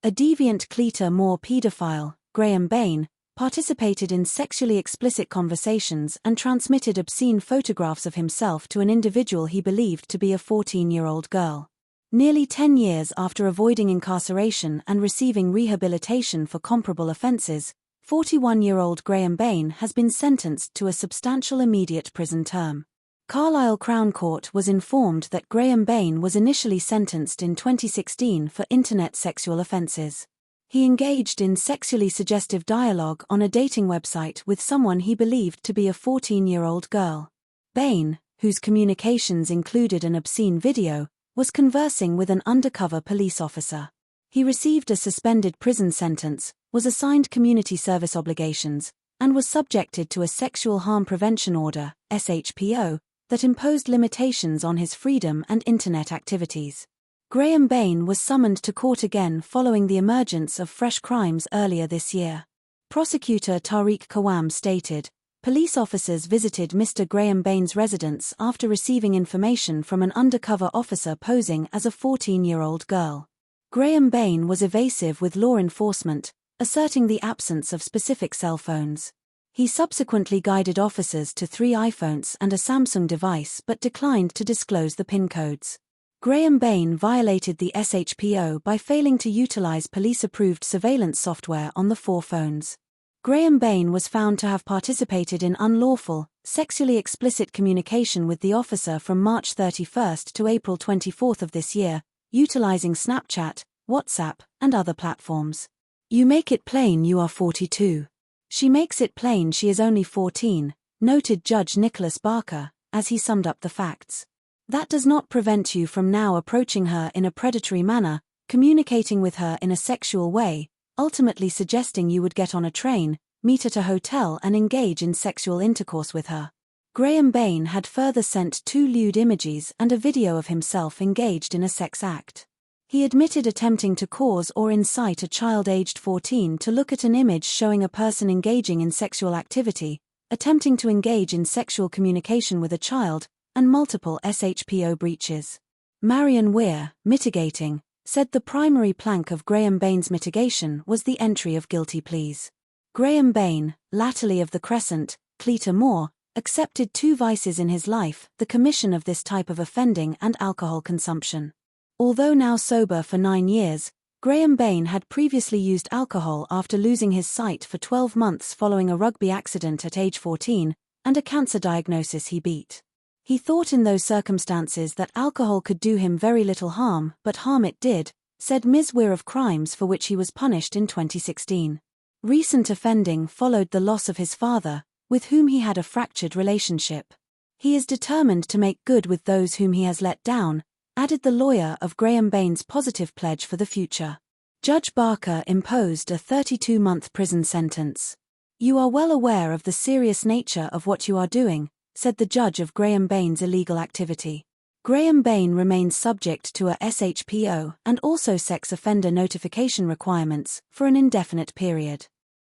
A deviant Cleator Moor Paedophile, Graham Bain, participated in sexually explicit conversations and transmitted obscene photographs of himself to an individual he believed to be a 14-year-old girl. Nearly 10 years after avoiding incarceration and receiving rehabilitation for comparable offences, 41-year-old Graham Bain has been sentenced to a substantial immediate prison term. Carlisle Crown Court was informed that Graham Bain was initially sentenced in 2016 for internet sexual offences. He engaged in sexually suggestive dialogue on a dating website with someone he believed to be a 14-year-old girl. Bain, whose communications included an obscene video, was conversing with an undercover police officer. He received a suspended prison sentence, was assigned community service obligations, and was subjected to a sexual harm prevention order, SHPO, that imposed limitations on his freedom and internet activities. Graham Bain was summoned to court again following the emergence of fresh crimes earlier this year. Prosecutor Tariq Khawam stated, "Police officers visited Mr Graham Bain's residence after receiving information from an undercover officer posing as a 14-year-old girl. Graham Bain was evasive with law enforcement, asserting the absence of specific cell phones. He subsequently guided officers to 3 iPhones and a Samsung device but declined to disclose the PIN codes. Graham Bain violated the SHPO by failing to utilize police-approved surveillance software on the 4 phones. Graham Bain was found to have participated in unlawful, sexually explicit communication with the officer from March 31 to April 24 of this year, utilizing Snapchat, WhatsApp, and other platforms. You make it plain you are 42. She makes it plain she is only 14, noted Judge Nicholas Barker, as he summed up the facts. That does not prevent you from now approaching her in a predatory manner, communicating with her in a sexual way, ultimately suggesting you would get on a train, meet at a hotel and engage in sexual intercourse with her." Graham Bain had further sent 2 lewd images and a video of himself engaged in a sex act. He admitted attempting to cause or incite a child aged 14 to look at an image showing a person engaging in sexual activity, attempting to engage in sexual communication with a child, and multiple SHPO breaches. Marion Weir, mitigating, said the primary plank of Graham Bain's mitigation was the entry of guilty pleas. Graham Bain, latterly of the Crescent, Cleator Moor, accepted 2 vices in his life, the commission of this type of offending and alcohol consumption. Although now sober for 9 years, Graham Bain had previously used alcohol after losing his sight for 12 months following a rugby accident at age 14, and a cancer diagnosis he beat. He thought in those circumstances that alcohol could do him very little harm, but harm it did, said Ms. Weir of crimes for which he was punished in 2016. Recent offending followed the loss of his father, with whom he had a fractured relationship. He is determined to make good with those whom he has let down, added the lawyer of Graham Bain's positive pledge for the future. Judge Barker imposed a 32-month prison sentence. "You are well aware of the serious nature of what you are doing," said the judge of Graham Bain's illegal activity. Graham Bain remains subject to a SHPO and also sex offender notification requirements for an indefinite period.